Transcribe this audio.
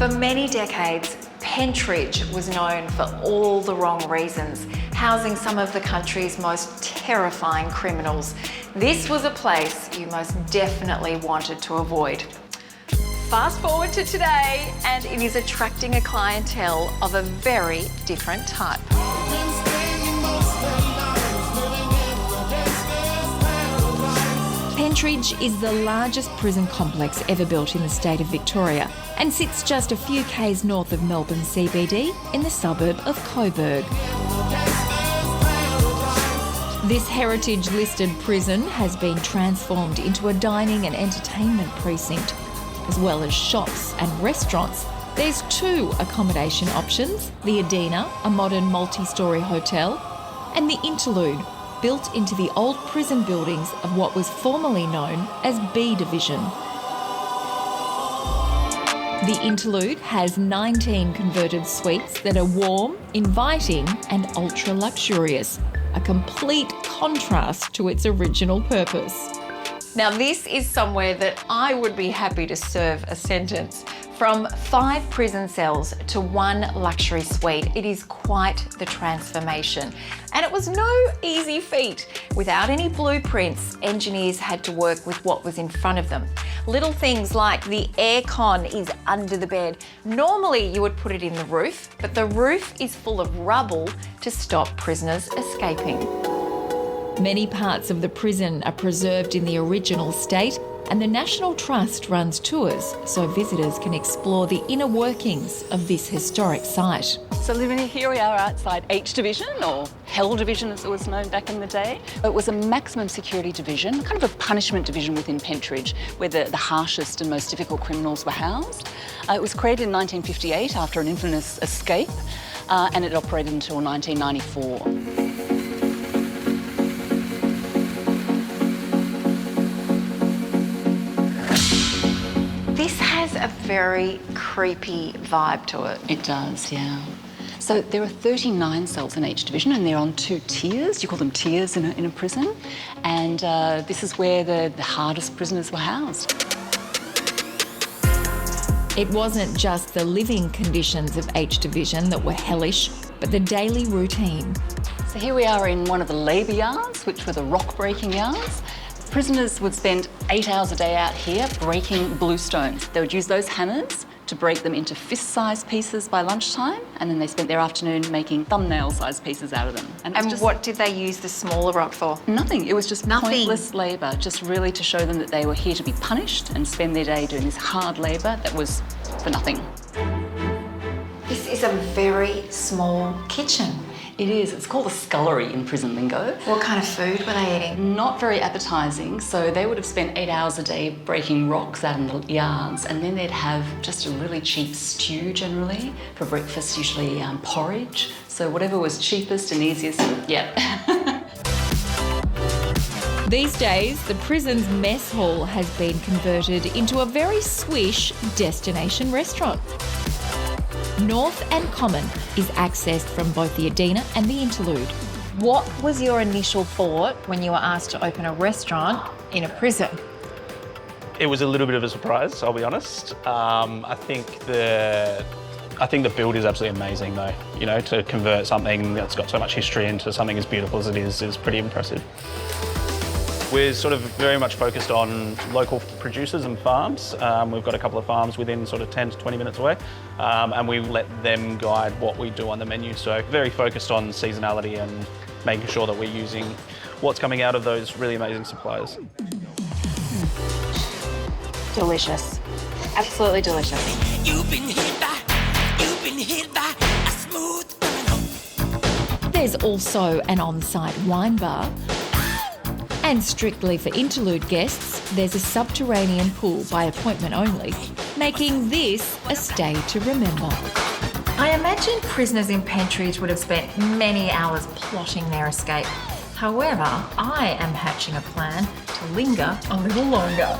For many decades, Pentridge was known for all the wrong reasons, housing some of the country's most terrifying criminals. This was a place you most definitely wanted to avoid. Fast forward to today, and it is attracting a clientele of a very different type. Pentridge is the largest prison complex ever built in the state of Victoria and sits just a few k's north of Melbourne CBD in the suburb of Coburg. This heritage-listed prison has been transformed into a dining and entertainment precinct. As well as shops and restaurants, there's 2 accommodation options: the Adina, a modern multi-storey hotel, and the Interlude, built into the old prison buildings of what was formerly known as B Division. The Interlude has 19 converted suites that are warm, inviting and ultra-luxurious, a complete contrast to its original purpose. Now, this is somewhere that I would be happy to serve a sentence. From 5 prison cells to 1 luxury suite, it is quite the transformation. And it was no easy feat. Without any blueprints, engineers had to work with what was in front of them. Little things like the aircon is under the bed. Normally you would put it in the roof, but the roof is full of rubble to stop prisoners escaping. Many parts of the prison are preserved in the original state, and the National Trust runs tours so visitors can explore the inner workings of this historic site. So Livinia, here we are outside H Division, or Hell Division as it was known back in the day. It was a maximum security division, kind of a punishment division within Pentridge, where the harshest and most difficult criminals were housed. It was created in 1958 after an infamous escape, and it operated until 1994. This has a very creepy vibe to it. It does, yeah. So there are 39 cells in each division, and they're on 2 tiers. You call them tiers in a prison. And this is where the hardest prisoners were housed. It wasn't just the living conditions of H Division that were hellish, but the daily routine. So here we are in one of the labour yards, which were the rock-breaking yards. Prisoners would spend 8 hours a day out here breaking bluestones. They would use those hammers to break them into fist-sized pieces by lunchtime, and then they spent their afternoon making thumbnail-sized pieces out of them. And what did they use the smaller rock for? Nothing. It was just pointless labour, just really to show them that they were here to be punished and spend their day doing this hard labour that was for nothing. This is a very small kitchen. It is. It's called a scullery in prison lingo. What kind of food were they eating? Not very appetising. So they would have spent 8 hours a day breaking rocks out in the yards, and then they'd have just a really cheap stew generally for breakfast, usually porridge. So whatever was cheapest and easiest, yeah. These days, the prison's mess hall has been converted into a very swish destination restaurant. North and Common is accessed from both the Adina and the Interlude. What was your initial thought when you were asked to open a restaurant in a prison? It was a little bit of a surprise, I'll be honest. I think the build is absolutely amazing, though. You know, to convert something that's got so much history into something as beautiful as it is pretty impressive. We're sort of very much focused on local producers and farms. We've got a couple of farms within sort of 10 to 20 minutes away, and we let them guide what we do on the menu. So very focused on seasonality and making sure that we're using what's coming out of those really amazing suppliers. Delicious. Absolutely delicious. You've been hit by a smooth criminal. There's also an on-site wine bar. And strictly for Interlude guests, there's a subterranean pool by appointment only, making this a stay to remember. I imagine prisoners in Pentridge would have spent many hours plotting their escape. However, I am hatching a plan to linger a little longer.